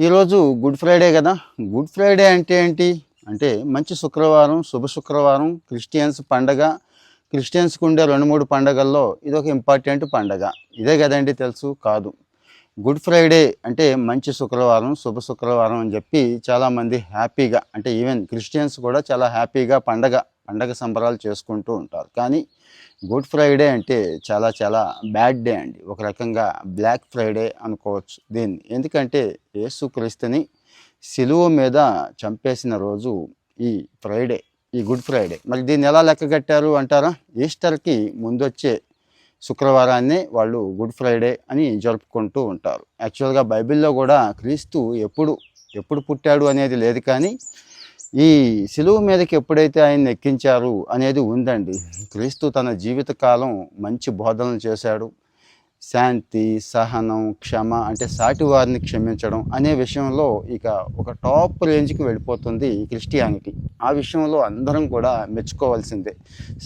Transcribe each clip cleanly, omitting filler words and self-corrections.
ఈరోజు good Friday కదా. Good Friday అంటే ఏంటి అంటే మంచి శుక్రవారం, శుభ శుక్రవారం, క్రిస్టియన్స్ పండగ. క్రిస్టియన్స్కి ఉండే 2-3 పండగల్లో ఇదొక ఇంపార్టెంట్ పండగ. ఇదే కదండి తెలుసు కాదు. గుడ్ ఫ్రైడే అంటే మంచి శుక్రవారం, శుభ శుక్రవారం అని చెప్పి చాలామంది హ్యాపీగా, అంటే ఈవెన్ క్రిస్టియన్స్ కూడా చాలా హ్యాపీగా పండగ సంబరాలు చేసుకుంటూ ఉంటారు. కానీ గుడ్ ఫ్రైడే అంటే చాలా చాలా బ్యాడ్ డే అండి. ఒక రకంగా బ్లాక్ ఫ్రైడే అనుకోవచ్చు దీన్ని. ఎందుకంటే యేసుక్రీస్తుని సిలువ మీద చంపేసిన రోజు ఈ ఫ్రైడే, ఈ గుడ్ ఫ్రైడే. మరి దీన్ని ఎలా లెక్క కట్టారు అంటారా? ఈస్టర్కి ముందొచ్చే శుక్రవారాన్ని వాళ్ళు గుడ్ ఫ్రైడే అని జరుపుకుంటూ ఉంటారు. యాక్చువల్గా బైబిల్లో కూడా క్రీస్తు ఎప్పుడు పుట్టాడు అనేది లేదు, కానీ ఈ సిలువ మీదకి ఎప్పుడైతే ఆయన్ని ఎక్కించారు అనేది ఉందండి. క్రీస్తు తన జీవితకాలం మంచి బోధనలు చేశాడు. శాంతి, సహనం, క్షమ, అంటే సాటి వారిని క్షమించడం అనే విషయంలో ఇక ఒక టాప్ రేంజ్కి వెళ్ళిపోతుంది క్రిస్టియానిటీ. ఆ విషయంలో అందరం కూడా మెచ్చుకోవాల్సిందే.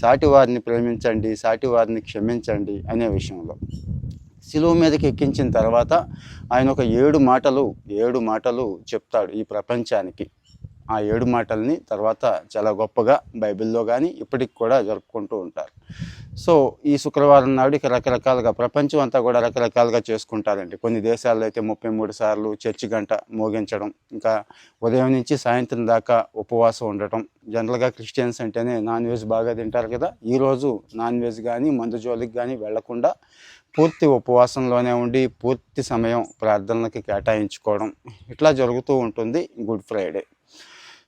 సాటి వారిని ప్రేమించండి, సాటి వారిని క్షమించండి అనే విషయంలో. సిలువ మీదకి ఎక్కించిన తర్వాత ఆయన ఒక 7 మాటలు చెప్తాడు ఈ ప్రపంచానికి. ఆ 7 మాటల్ని తర్వాత చాలా గొప్పగా బైబిల్లో కానీ ఇప్పటికి కూడా జరుపుకుంటూ ఉంటారు. సో ఈ శుక్రవారం నాడు ఇక రకరకాలుగా ప్రపంచం అంతా కూడా రకరకాలుగా చేసుకుంటారండి. కొన్ని దేశాల్లో అయితే 33 సార్లు చర్చి గంట మోగించడం, ఇంకా ఉదయం నుంచి సాయంత్రం దాకా ఉపవాసం ఉండటం. జనరల్గా క్రిస్టియన్స్ అంటేనే నాన్ వెజ్ బాగా తింటారు కదా. ఈరోజు నాన్ వెజ్ కానీ మందు జోలికి కానీ వెళ్లకుండా పూర్తి ఉపవాసంలోనే ఉండి పూర్తి సమయం ప్రార్థనలకి కేటాయించుకోవడం, ఇట్లా జరుగుతూ ఉంటుంది గుడ్ ఫ్రైడే.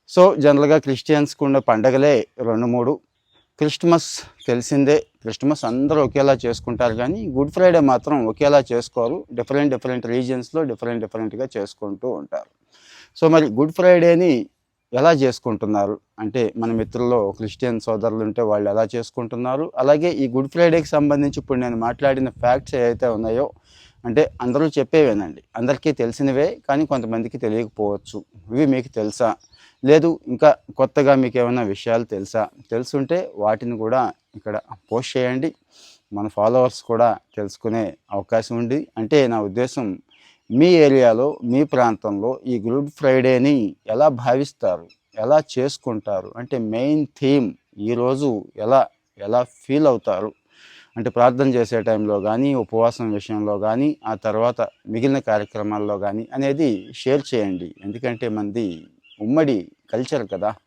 సో జనరల్గా క్రిస్టియన్స్కి ఉన్న పండగలే 2-3. క్రిస్మస్ తెలిసిందే, క్రిస్మస్ అందరూ ఒకేలా చేసుకుంటారు, కానీ గుడ్ ఫ్రైడే మాత్రం ఒకేలా చేసుకోరు. డిఫరెంట్ రీజియన్స్లో డిఫరెంట్గా చేసుకుంటూ ఉంటారు. సో మరి గుడ్ ఫ్రైడేని ఎలా చేసుకుంటున్నారు అంటే మన మిత్రుల్లో క్రిస్టియన్ సోదరులు ఉంటే వాళ్ళు ఎలా చేసుకుంటున్నారు, అలాగే ఈ గుడ్ ఫ్రైడేకి సంబంధించి ఇప్పుడు నేను మాట్లాడిన ఫ్యాక్ట్స్ ఏవైతే ఉన్నాయో, అంటే అందరూ చెప్పేవేనండి, అందరికీ తెలిసినవే, కానీ కొంతమందికి తెలియకపోవచ్చు. ఇవి మీకు తెలుసా, లేదు ఇంకా కొత్తగా మీకు ఏమైనా విషయాలు తెలుసుంటే వాటిని కూడా ఇక్కడ పోస్ట్ చేయండి. మన ఫాలోవర్స్ కూడా తెలుసుకునే అవకాశం ఉంది. అంటే నా ఉద్దేశం, మీ ఏరియాలో, మీ ప్రాంతంలో ఈ గుడ్ ఫ్రైడేని ఎలా భావిస్తారు, ఎలా చేసుకుంటారు, అంటే మెయిన్ థీమ్ ఈరోజు ఎలా ఫీల్ అవుతారు, అంటే ప్రార్థన చేసే టైంలో కానీ, ఉపవాసం విషయంలో కానీ, ఆ తర్వాత మిగిలిన కార్యక్రమాల్లో కానీ అనేది షేర్ చేయండి. ఎందుకంటే మనది ఉమ్మడి కల్చర్ కదా.